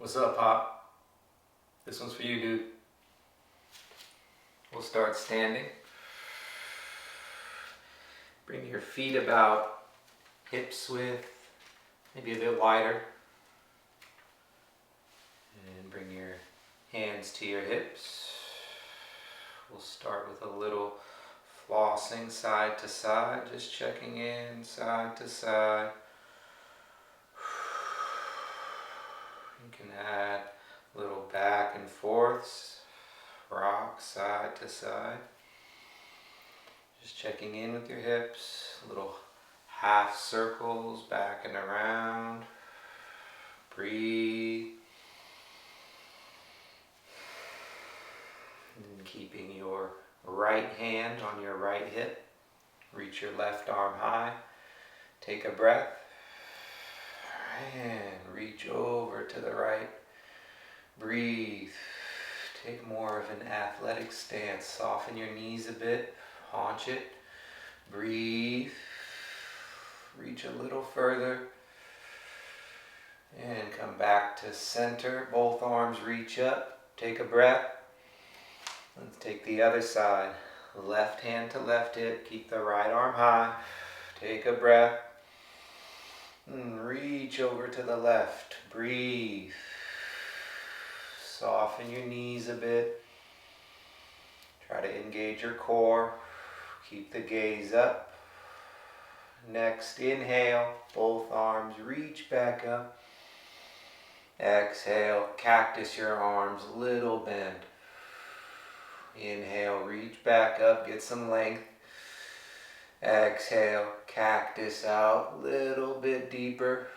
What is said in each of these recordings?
What's up, Pop? This one's for you, dude. We'll start standing. Bring your feet about hips width, maybe a bit wider. And bring your hands to your hips. We'll start with a little flossing side to side, just checking in side to side. You can add little back and forths, rock side to side. Just checking in with your hips, little half circles back and around. Breathe. And keeping your right hand on your right hip. Reach your left arm high. Take a breath. And reach over to the right. Breathe. Take more of an athletic stance. Soften your knees a bit. Haunch it. Breathe. Reach a little further. And come back to center. Both arms reach up. Take a breath. Let's take the other side. Left hand to left hip. Keep the right arm high. Take a breath. And reach over to the left. Breathe. Soften your knees a bit. Try to engage your core. Keep the gaze up. Next, inhale. Both arms reach back up. Exhale. Cactus your arms. Little bend. Inhale. Reach back up. Get some length. Exhale, cactus out, little bit deeper.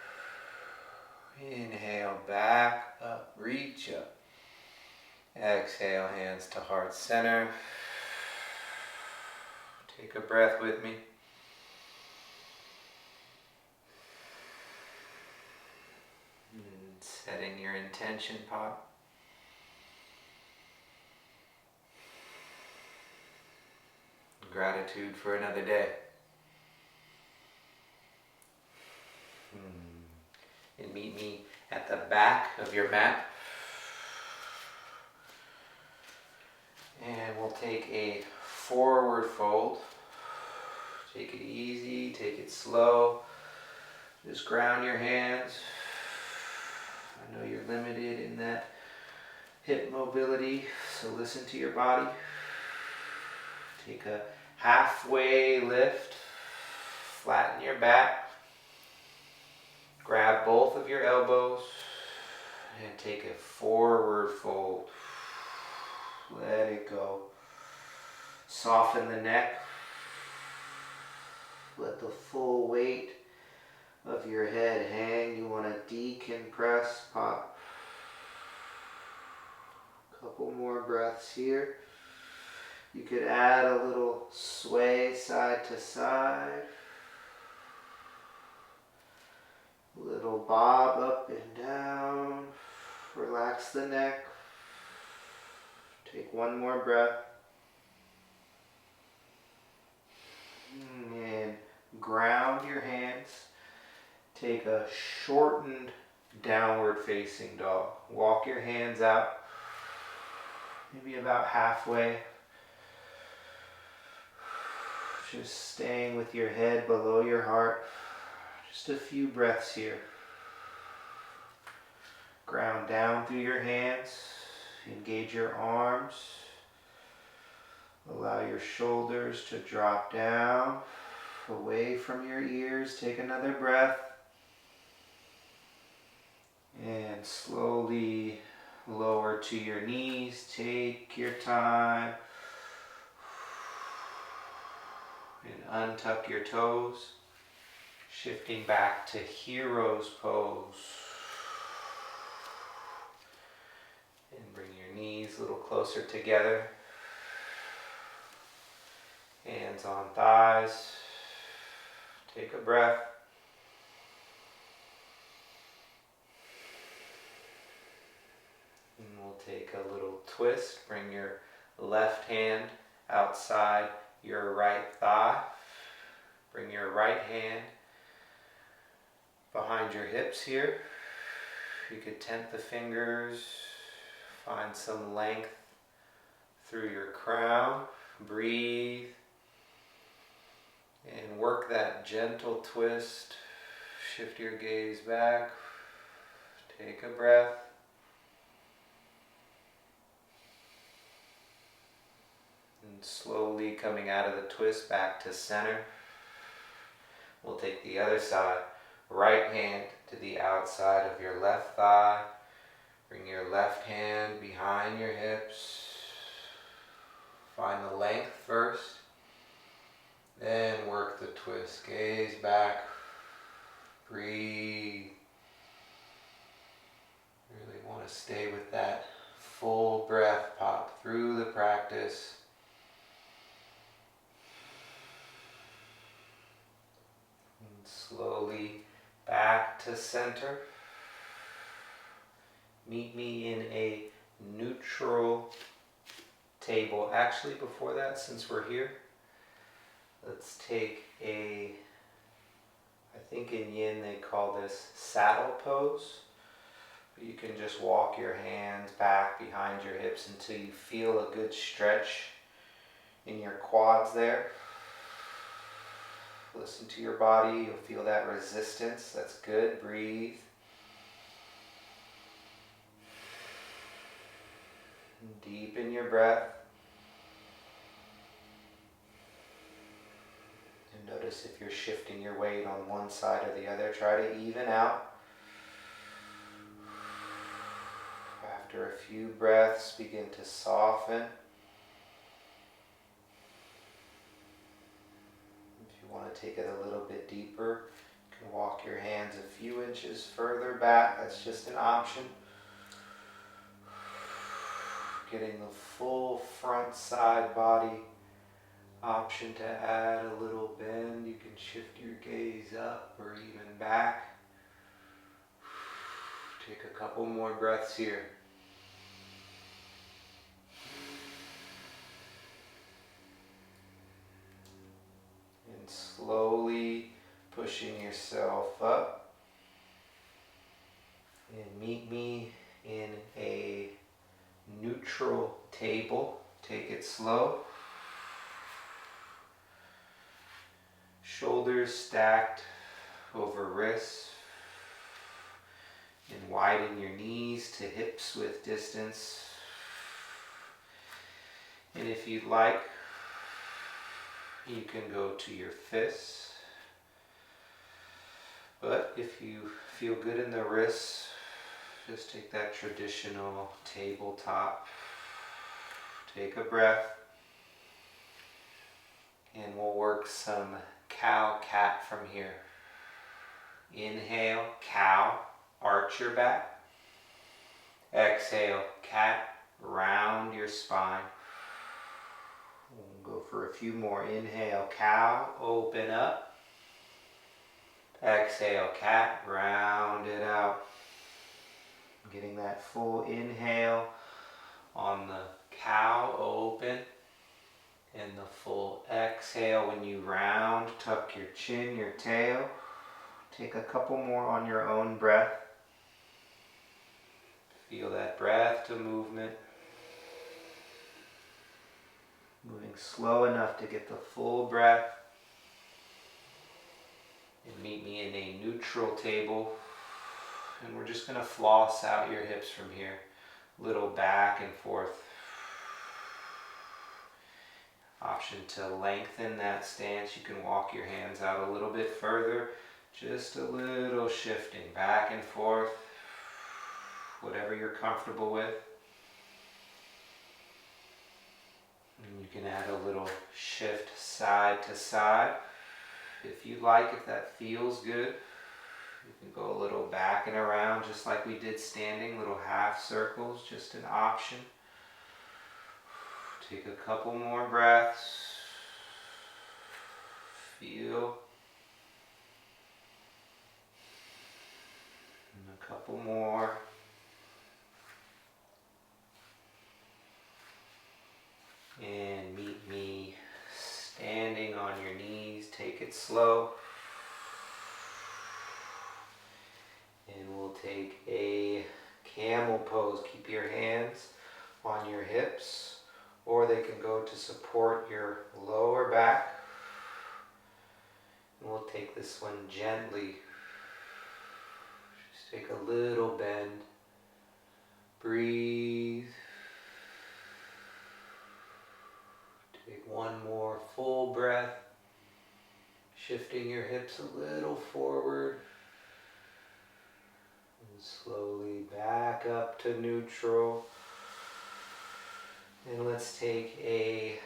Inhale, back up, reach up. Exhale, hands to heart center. Take a breath with me. And setting your intention, Pop. Gratitude for another day. And meet me at the back of your mat. And we'll take a forward fold. Take it easy, take it slow. Just ground your hands. I know you're limited in that hip mobility, so listen to your body. Take a halfway lift, flatten your back, grab both of your elbows, and take a forward fold. Let it go. Soften the neck. Let the full weight of your head hang. You want to decompress, Pop. Couple more breaths here. You could add a little sway side to side. Little bob up and down. Relax the neck. Take one more breath. And ground your hands. Take a shortened downward facing dog. Walk your hands out. Maybe about halfway. Just staying with your head below your heart. Just a few breaths here. Ground down through your hands. Engage your arms. Allow your shoulders to drop down, away from your ears. Take another breath. And slowly lower to your knees. Take your time. And untuck your toes, shifting back to hero's pose. And bring your knees a little closer together. Hands on thighs. Take a breath. And we'll take a little twist. Bring your left hand outside your right thigh. Bring your right hand behind your hips here. You could tent the fingers, find some length through your crown. Breathe and work that gentle twist. Shift your gaze back. Take a breath. And slowly coming out of the twist back to center. We'll take the other side. Right hand to the outside of your left thigh. Bring your left hand behind your hips. Find the length first. Then work the twist. Gaze back. Breathe. Really want to stay with that full breath pop through the practice. And slowly back to center. Meet me in a neutral table. Actually, before that, since we're here, let's take I think in yin they call this saddle pose. You can just walk your hands back behind your hips until you feel a good stretch in your quads there. Listen to your body, you'll feel that resistance. That's good. Breathe. Deepen your breath. And notice if you're shifting your weight on one side or the other. Try to even out. After a few breaths, begin to soften. If you want to take it a little bit deeper, you can walk your hands a few inches further back. That's just an option. Getting the full front side body option to add a little bend. You can shift your gaze up or even back. Take a couple more breaths here. And slowly pushing yourself up. And meet me in a neutral table. Take it slow. Shoulders stacked over wrists. And widen your knees to hips with distance. And if you'd like, you can go to your fists. But if you feel good in the wrists, just take that traditional tabletop. Take a breath. And we'll work some cow-cat from here. Inhale, cow, arch your back. Exhale, cat, round your spine. We'll go for a few more. Inhale, cow, open up. Exhale, cat, round it out. Getting that full inhale on the cow, open. And the full exhale when you round, tuck your chin, your tail. Take a couple more on your own breath. Feel that breath to movement. Moving slow enough to get the full breath. And meet me in a neutral table. And we're just going to floss out your hips from here. Little back and forth. Option to lengthen that stance. You can walk your hands out a little bit further. Just a little shifting back and forth. Whatever you're comfortable with. And you can add a little shift side to side. If you like, if that feels good, you can go a little back and around just like we did standing, little half circles, just an option. Take a couple more breaths. Feel. And a couple more. And meet me standing on your knees. Take it slow. And we'll take a camel pose. Keep your hands on your hips, or they can go to support your lower back. And we'll take this one gently. Just take a little bend. Breathe. Take one more full breath. Shifting your hips a little forward. And slowly back up to neutral. And let's take a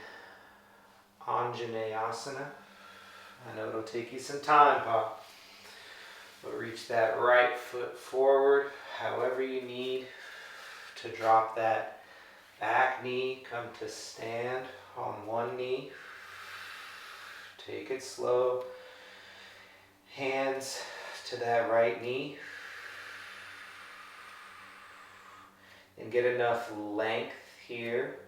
Anjaneyasana. I know it'll take you some time, Pop. But reach that right foot forward, however you need to drop that back knee. Come to stand on one knee. Take it slow. Hands to that right knee. And get enough length here.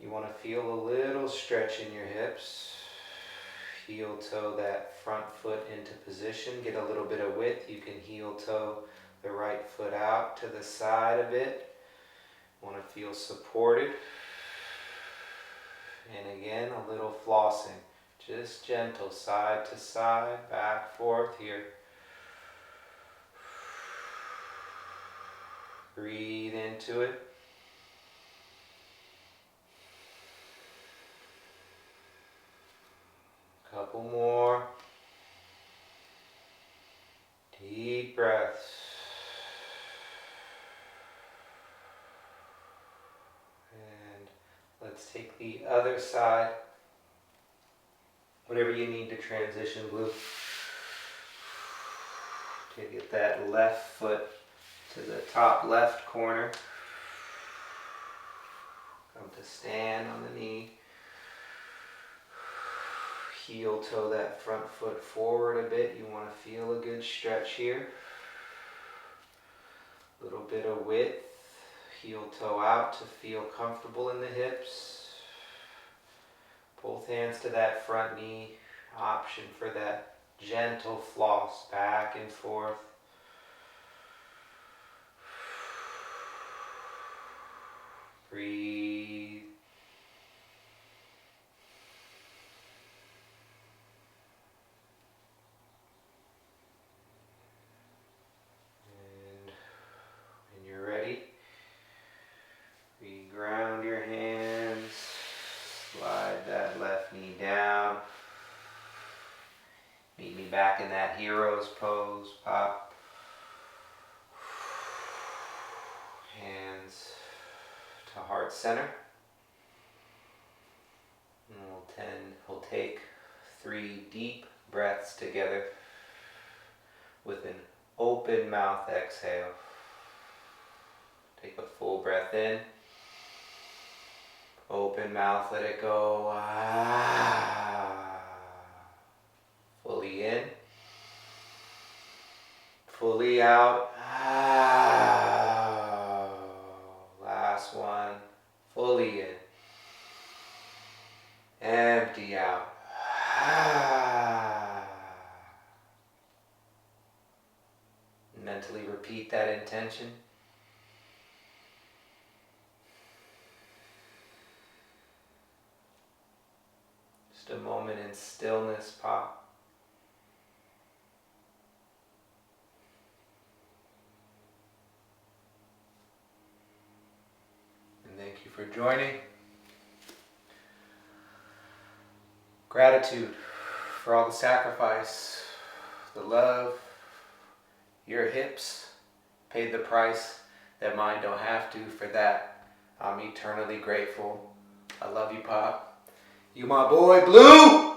You want to feel a little stretch in your hips. Heel toe that front foot into position. Get a little bit of width. You can heel toe the right foot out to the side a bit. Want to feel supported. And again, a little flossing. Just gentle, side to side, back, forth here. Breathe into it. Couple more. Deep breaths. And let's take the other side. Whatever you need to transition, Blue. To get that left foot to the top left corner. Come to stand on the knee. Heel toe that front foot forward a bit. You want to feel a good stretch here. A little bit of width. Heel toe out to feel comfortable in the hips. Both hands to that front knee. Option for that gentle floss back and forth. Breathe. And when you're ready, re-ground your hands. Slide that left knee down. Meet me back in that hero's pose. Pop. Hands to heart center. And we'll take 3 deep breaths together with an open mouth exhale. Take a full breath in. Open mouth, let it go. Fully in. Fully out. Last one. Fully in. Empty out. Mentally repeat that intention. Just a moment in stillness, Pop. And thank you for joining. Gratitude for all the sacrifice, the love. Your hips paid the price that mine don't have to. For that, I'm eternally grateful. I love you, Pop. You my boy, Blue!